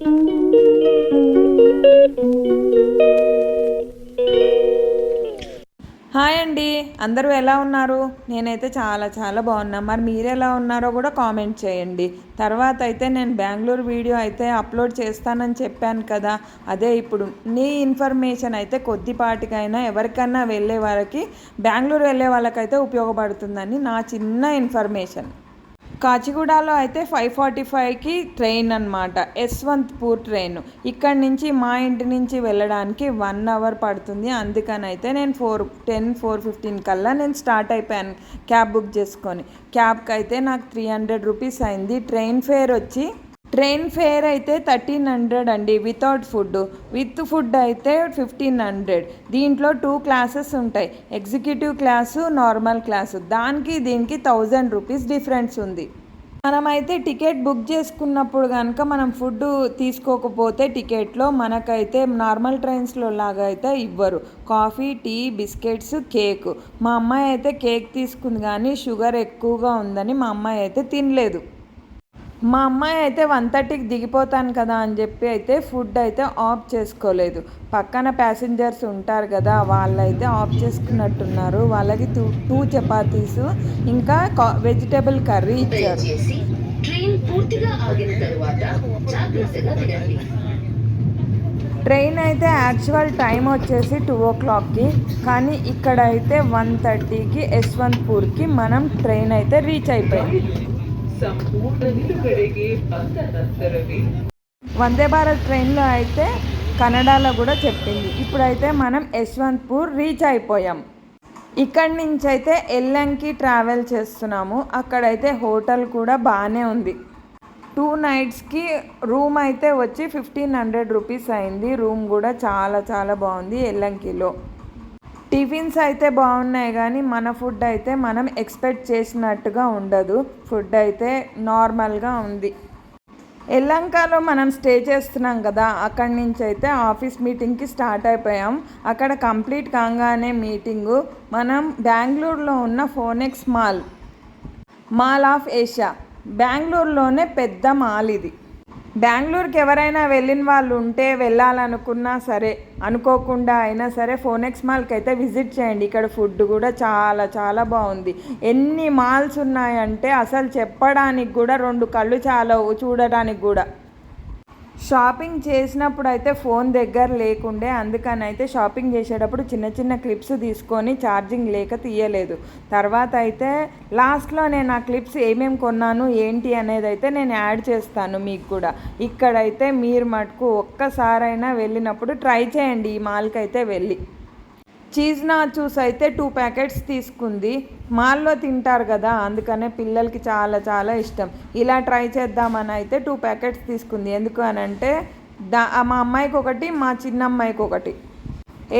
Hi అండి, అందరూ ఎలా ఉన్నారు? నేనైతే చాలా బాగున్నా. మరి మీరు ఎలా ఉన్నారో కూడా కామెంట్ చేయండి. తర్వాత అయితే నేను బెంగళూరు వీడియో అయితే అప్లోడ్ చేస్తానని చెప్పాను కదా, అదే ఇప్పుడు నీ ఇన్ఫర్మేషన్ అయితే కొద్దిపాటికైనా ఎవరికన్నా వెళ్ళే వారికి, బెంగళూరు వెళ్ళే వాళ్ళకైతే ఉపయోగపడుతుందని నా చిన్న ఇన్ఫర్మేషన్. కాచిగూడలో అయితే 5:45కి ట్రైన్ అనమాట, యశ్వంత్పూర్ ట్రైన్. ఇక్కడి నుంచి మా ఇంటి నుంచి వెళ్ళడానికి 1 అవర్ పడుతుంది. అందుకని అయితే నేను 4:15 కల్లా నేను స్టార్ట్ అయిపోయాను క్యాబ్ బుక్ చేసుకొని. క్యాబ్కి అయితే నాకు 300 రూపీస్ అయింది. ట్రైన్ ఫేర్ అయితే 1300 అండి, వితౌట్ ఫుడ్. విత్ ఫుడ్ అయితే 1500. దీంట్లో 2 క్లాసెస్ ఉంటాయి, ఎగ్జిక్యూటివ్ క్లాసు, నార్మల్ క్లాసు. దానికి దీనికి 1000 రూపీస్ డిఫరెన్స్ ఉంది. మనమైతే టికెట్ బుక్ చేసుకున్నప్పుడు కనుక మనం ఫుడ్ తీసుకోకపోతే టికెట్లో మనకైతే నార్మల్ ట్రైన్స్లో లాగా అయితే ఇవ్వరు. Coffee, tea, biscuits, cake. మా అమ్మాయి అయితే కేక్ తీసుకుంది కానీ షుగర్ ఎక్కువగా ఉందని మా అమ్మాయి అయితే తినలేదు. మా అమ్మాయి అయితే 1:30కి దిగిపోతాను కదా అని చెప్పి అయితే ఫుడ్ అయితే ఆఫ్ చేసుకోలేదు. పక్కన ప్యాసింజర్స్ ఉంటారు కదా, వాళ్ళైతే ఆఫ్ చేసుకున్నట్టున్నారు. వాళ్ళకి 2 చపాతీస్ ఇంకా వెజిటేబుల్ కర్రీ ఇచ్చారు. ట్రైన్ అయితే యాక్చువల్ టైం వచ్చేసి 2 o'clockకి, కానీ ఇక్కడ అయితే 1:30కి యశ్వంత్పూర్కి మనం ట్రైన్ అయితే రీచ్ అయిపోయింది. వందే భారత్ ట్రైన్లో అయితే కన్నడలో కూడా చెప్పింది. ఇప్పుడైతే మనం యశ్వంత్పూర్ రీచ్ అయిపోయాం. ఇక్కడి నుంచి అయితే ఎల్లంకి ట్రావెల్ చేస్తున్నాము. అక్కడైతే హోటల్ కూడా బాగానే ఉంది. 2 నైట్స్కి రూమ్ అయితే వచ్చి 1500 రూపీస్ అయింది. రూమ్ కూడా చాలా బాగుంది ఎల్లంకిలో. టిఫిన్స్ అయితే బాగున్నాయి కానీ మన ఫుడ్ అయితే మనం ఎక్స్పెక్ట్ చేసినట్టుగా ఉండదు. ఫుడ్ అయితే నార్మల్గా ఉంది. ఎల్లంకలో మనం స్టే చేస్తున్నాం కదా, అక్కడి నుంచి అయితే ఆఫీస్ మీటింగ్కి స్టార్ట్ అయిపోయాం. అక్కడ కంప్లీట్ కాగానే మీటింగు మనం బెంగళూరులో ఉన్న ఫోనెక్స్ మాల్ ఆఫ్ ఏషియా, బెంగళూరులోనే పెద్ద మాల్ ఇది. బెంగళూరుకి ఎవరైనా వెళ్ళిన వాళ్ళు ఉంటే, వెళ్ళాలనుకున్నా సరే, అనుకోకుండా అయినా సరే ఫోనెక్స్ మాల్కి అయితే విజిట్ చేయండి. ఇక్కడ ఫుడ్ కూడా చాలా బాగుంది. ఎన్ని మాల్స్ ఉన్నాయంటే అసలు చెప్పడానికి కూడా 2 కళ్ళు చాలవు చూడడానికి కూడా. షాపింగ్ చేసినప్పుడు అయితే ఫోన్ దగ్గర లేకుండే, అందుకని అయితే షాపింగ్ చేసేటప్పుడు చిన్న క్లిప్స్ తీసుకొని ఛార్జింగ్ లేక తీయలేదు. తర్వాత అయితే లాస్ట్లో నేను ఆ క్లిప్స్ ఏమేమి కొన్నాను ఏంటి అనేది అయితే నేను యాడ్ చేస్తాను మీకు కూడా. ఇక్కడైతే మీరు మటుకు ఒక్కసారైనా వెళ్ళినప్పుడు ట్రై చేయండి ఈ మాల్కి అయితే వెళ్ళి. చీజ్ నాచూస్ అయితే 2 ప్యాకెట్స్ తీసుకుంది. మాల్లో తింటారు కదా, అందుకనే పిల్లలకి చాలా ఇష్టం. ఇలా ట్రై చేద్దామని అయితే 2 ప్యాకెట్స్ తీసుకుంది. ఎందుకు అని అంటే మా అమ్మాయికి ఒకటి, మా చిన్న అమ్మాయికి ఒకటి.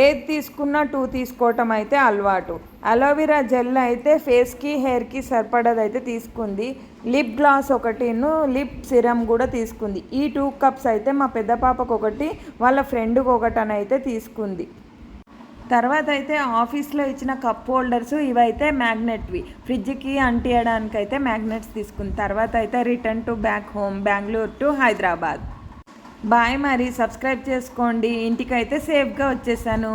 ఏది తీసుకున్నా 2 తీసుకోవటం అయితే అలవాటు. అలోవెరా జెల్ అయితే ఫేస్కి హెయిర్కి సరిపడదైతే తీసుకుంది. లిప్ గ్లాస్ ఒకటిను లిప్ సిరమ్ కూడా తీసుకుంది. ఈ 2 కప్స్ అయితే మా పెద్ద పాపకు ఒకటి, వాళ్ళ ఫ్రెండ్కి ఒకటి అని అయితే తీసుకుంది. తర్వాత అయితే ఆఫీస్లో ఇచ్చిన కప్ హోల్డర్స్ ఇవైతే మ్యాగ్నెట్వి, ఫ్రిడ్జ్కి అంటియడానికి అయితే మ్యాగ్నెట్స్ తీసుకుంది. తర్వాత అయితే return to back home, Bengaluru to Hyderabad. Bye. మరి సబ్స్క్రైబ్ చేసుకోండి. ఇంటికైతే సేఫ్గా వచ్చేసాను.